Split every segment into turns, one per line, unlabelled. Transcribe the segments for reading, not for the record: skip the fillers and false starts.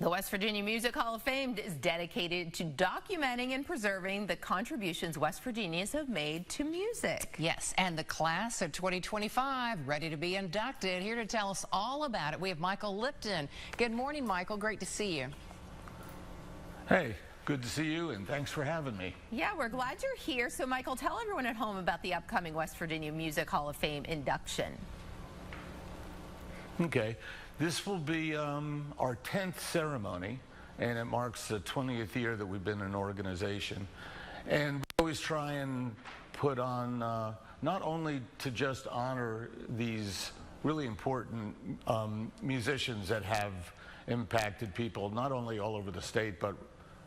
The West Virginia Music Hall of Fame is dedicated to documenting and preserving the contributions West Virginians have made to music.
Yes, and the class of 2025 ready to be inducted. Here to tell us all about it, we have Michael Lipton. Good morning, Michael. Great to see you.
Hey, good to see you, and thanks for having me.
Yeah, we're glad you're here. So, Michael, tell everyone at home about the upcoming West Virginia Music Hall of Fame induction.
Okay, this will be our 10th ceremony, and it marks the 20th year that we've been an organization. And we always try and put on, not only to just honor these really important musicians that have impacted people, not only all over the state, but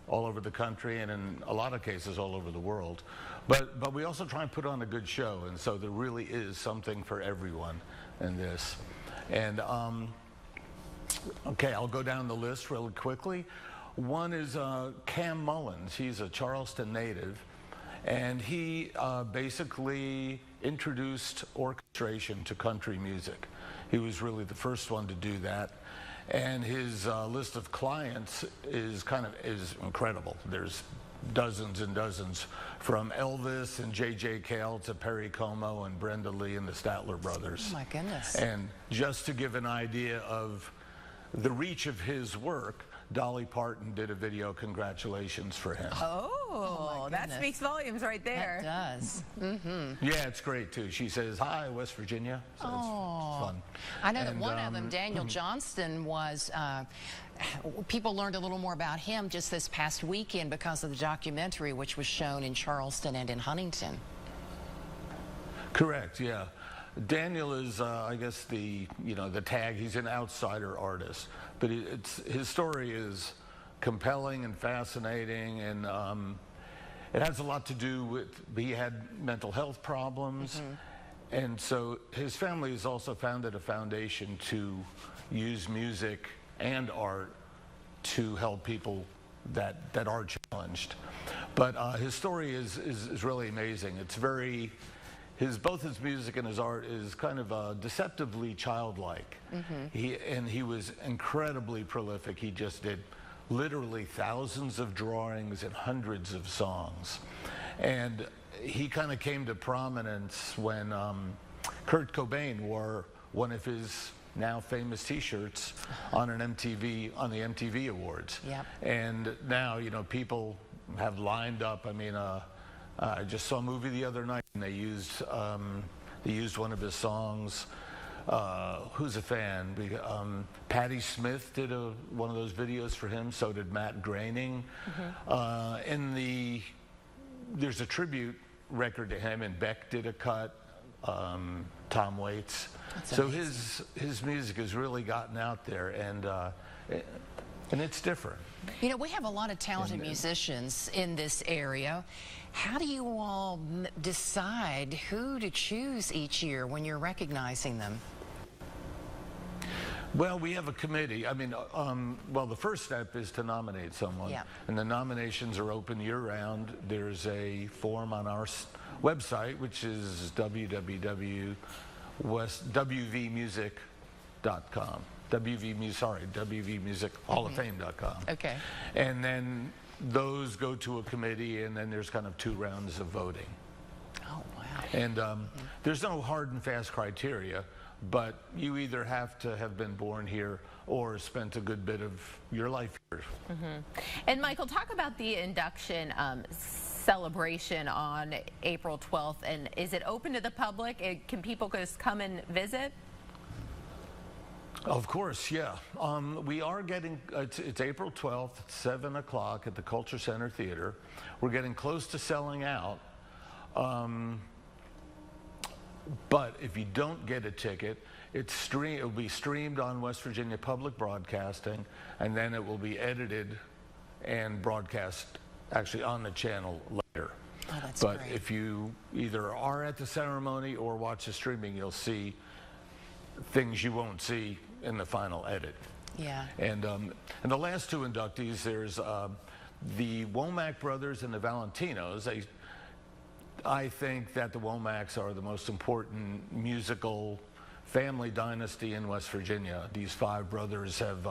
all over the country, and in a lot of cases all over the world. But we also try and put on a good show, and so there really is something for everyone in this. And okay, I'll go down the list really quickly. One is Cam Mullins. He's a Charleston native, and he basically introduced orchestration to country music. He was really the first one to do that, and his list of clients is incredible. There's dozens and dozens, from Elvis and J.J. Cale to Perry Como and Brenda Lee and the Statler Brothers.
Oh my goodness.
And just to give an idea of the reach of his work, Dolly Parton did a video congratulations for him.
Oh, that speaks volumes right there.
That does. Mm-hmm.
Yeah, it's great too. She says, "Hi, West Virginia." So it's fun.
I know that one of them, Daniel Johnston, was, people learned a little more about him just this past weekend because of the documentary, which was shown in Charleston and in Huntington.
Correct, yeah. Daniel is, I guess, the tag. He's an outsider artist, but his story is compelling and fascinating, and it has a lot to do with, he had mental health problems, and so his family has also founded a foundation to use music and art to help people that are challenged. But his story is really amazing. It's very, both his music and his art is kind of deceptively childlike. He was incredibly prolific. He just did literally thousands of drawings and hundreds of songs. And he kind of came to prominence when Kurt Cobain wore one of his now famous T-shirts on the MTV Awards.
Yep.
And now, people have lined up. I mean, I just saw a movie the other night, and they used one of his songs. Who's a fan? Patti Smith did one of those videos for him. So did Matt Groening. There's a tribute record to him, and Beck did a cut. Tom Waits. So his music has really gotten out there, and it's different.
We have a lot of talented musicians in this area. How do you all decide who to choose each year when you're recognizing them?
Well, we have a committee. I mean, well, the first step is to nominate someone.
Yeah. And
the nominations are open year-round. There's a form on our website, which is www.wvmusic.com. wvmusichalloffame.com.
Okay.
And then those go to a committee, and then there's kind of 2 rounds of voting.
Oh, wow.
And there's no hard and fast criteria, but you either have to have been born here or spent a good bit of your life here.
And Michael, talk about the induction celebration on April 12th, and is it open to the public? Can people just come and visit?
Of course, yeah. We are getting, it's April 12th, at 7 o'clock at the Culture Center Theater. We're getting close to selling out. But if you don't get a ticket, it'll be streamed on West Virginia Public Broadcasting, and then it will be edited and broadcast actually on the channel later.
Oh, that's
but
great. If
you either are at the ceremony or watch the streaming, you'll see things you won't see in the final edit.
Yeah.
And the last 2 inductees, there's the Womack brothers and the Valentinos. I think that the Womacks are the most important musical family dynasty in West Virginia. These 5 brothers have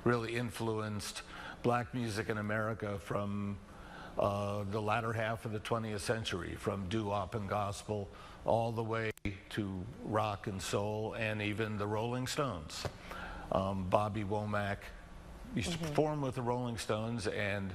really influenced black music in America from the latter half of the 20th century, from doo-wop and gospel all the way to rock and soul, and even the Rolling Stones. Bobby Womack used to perform with the Rolling Stones, and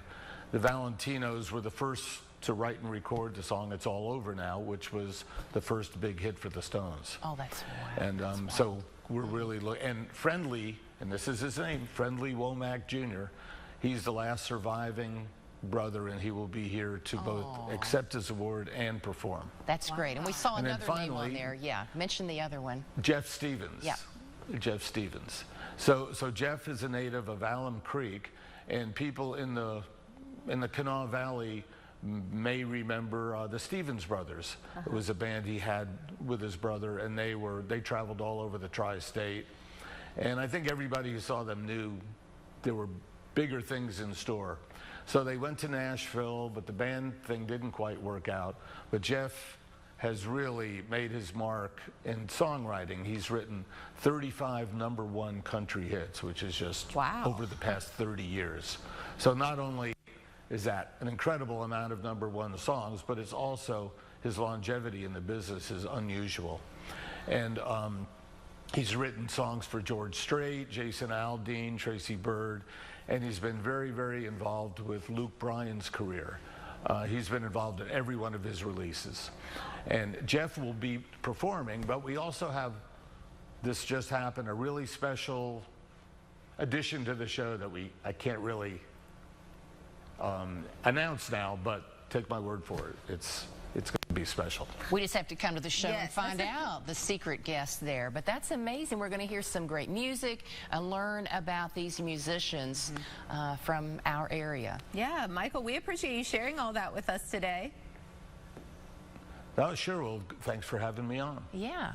the Valentinos were the first to write and record the song "It's All Over Now," which was the first big hit for the Stones.
Oh, that's
And so we're really and Friendly, and this is his name, Friendly Womack Jr. He's the last surviving brother, and he will be here to both accept his award and perform.
That's great. And we saw
And then
another name on
finally,
there. Yeah, mention the other one.
Jeff Stevens.
Yeah.
Jeff Stevens. So Jeff is a native of Alum Creek, and people in the Kanawha Valley may remember the Stevens Brothers. It was a band he had with his brother, and they traveled all over the tri-state. And I think everybody who saw them knew there were bigger things in store. So they went to Nashville, but the band thing didn't quite work out. But Jeff has really made his mark in songwriting. He's written 35 #1 country hits, which is just over the past 30 years. So not only is that an incredible amount of #1 songs, but it's also his longevity in the business is unusual. And he's written songs for George Strait, Jason Aldean, Tracy Byrd, and he's been very, very involved with Luke Bryan's career. He's been involved in every one of his releases. And Jeff will be performing, but we also have, this just happened, a really special addition to the show that I can't really announce now, but take my word for it. It's going to be special.
We just have to come to the show and
Yes.
find out the secret guest there. But that's amazing. We're going to hear some great music and learn about these musicians from our area.
Yeah, Michael, we appreciate you sharing all that with us today.
Oh, sure. Well, thanks for having me on.
Yeah.